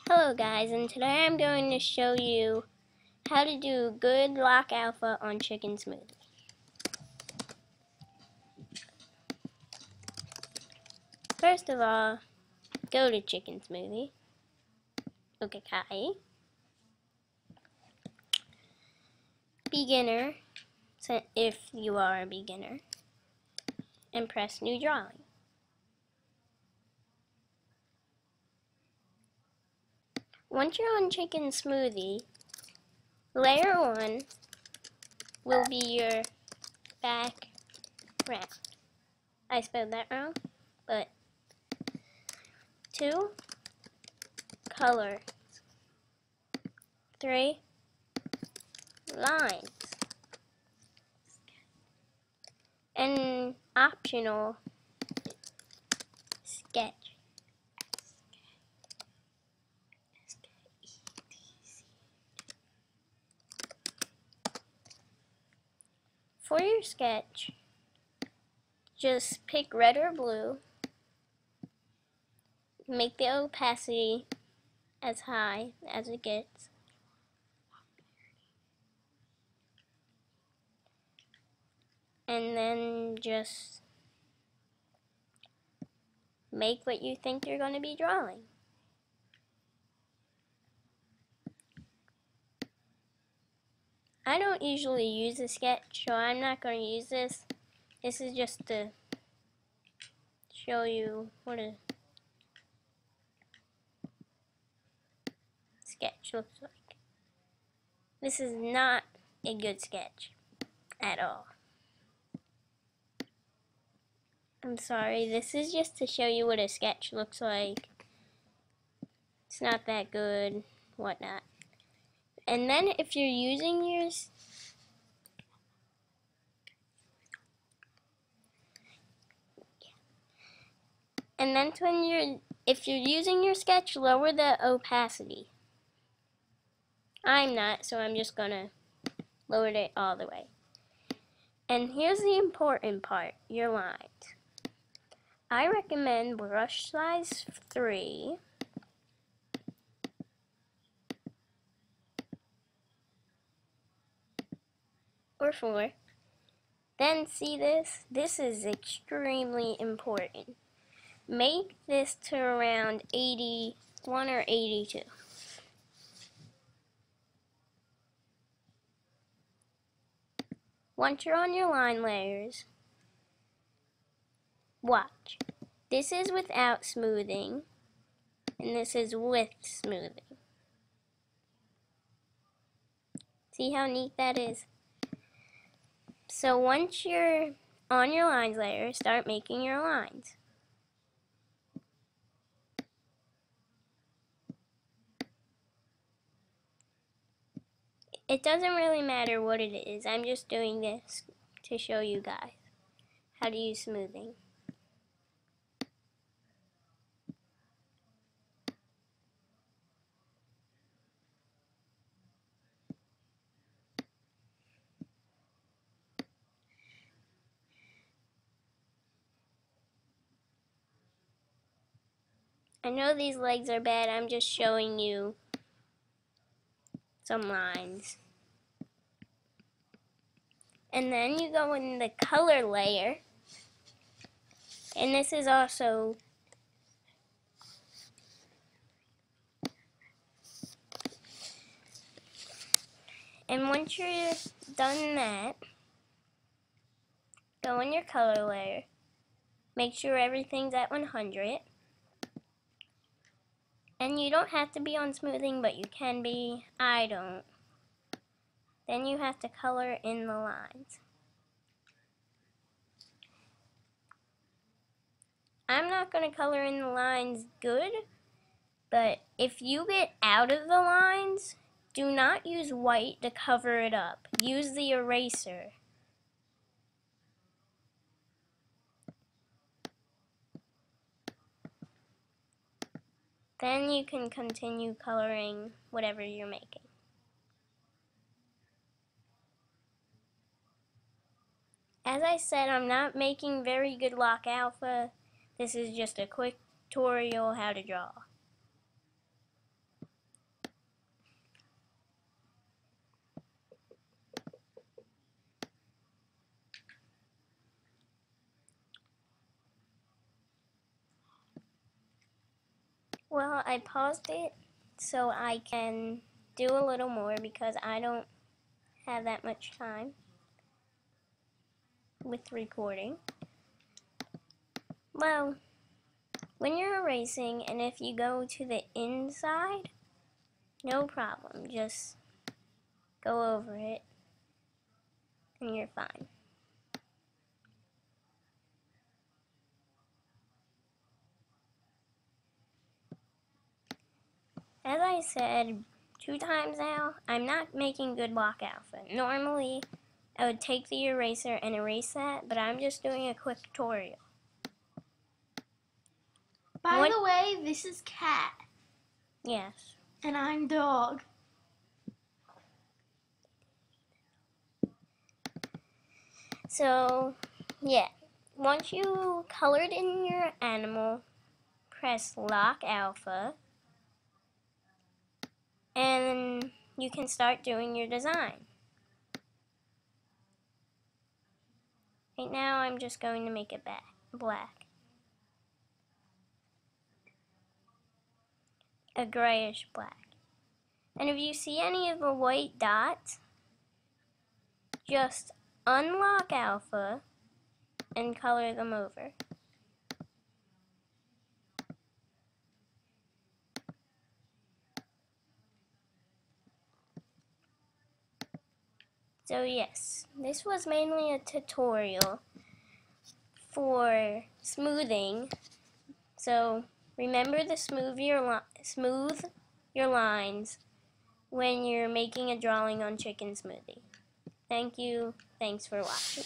Hello guys, and today I'm going to show you how to do good lock alpha on chicken smoothie. First of all, go to chicken smoothie. Okay, beginner, if you are a beginner, and press new drawing. Once you're on chicken smoothie, layer 1 will be your background. I spelled that wrong, but 2, color. 3, lines. And optional, sketch. For your sketch, just pick red or blue, make the opacity as high as it gets, and then just make what you think you're going to be drawing. I don't usually use a sketch, so I'm not going to use this. This is just to show you what a sketch looks like. This is not a good sketch at all. I'm sorry, this is just to show you what a sketch looks like. It's not that good, whatnot. And then if you're using yours, if you're using your sketch, lower the opacity. I'm not, so I'm just gonna lower it all the way. And here's the important part, your lines. I recommend brush size 3. Or 4. Then see this? This is extremely important. Make this to around 81 or 82. Once you're on your line layers, watch. This is without smoothing, and this is with smoothing. See how neat that is? So once you're on your lines layer, start making your lines. It doesn't really matter what it is. I'm just doing this to show you guys how to use smoothing. I know these legs are bad, I'm just showing you some lines. And then you go in the color layer, and this is also and once you're done that, go in your color layer, make sure everything's at 100. And you don't have to be on smoothing, but you can be. I don't. Then you have to color in the lines. I'm not going to color in the lines good, but if you get out of the lines, do not use white to cover it up. Use the eraser. Then you can continue coloring whatever you're making. As I said, I'm not making very good lock alpha. This is just a quick tutorial how to draw. Well, I paused it so I can do a little more because I don't have that much time with recording. Well, when you're erasing and if you go to the inside, no problem. Just go over it and you're fine. As I said 2 times now, I'm not making good block alpha. Normally, I would take the eraser and erase that, but I'm just doing a quick tutorial. By the way, this is cat. Yes. And I'm dog. So, yeah. Once you colored in your animal, press lock alpha, and you can start doing your design. Right now, I'm just going to make it black. A grayish black. And if you see any of the white dots, just unlock alpha and color them over. So yes, this was mainly a tutorial for smoothing. So remember to smooth your lines when you're making a drawing on chicken smoothie. Thank you. Thanks for watching.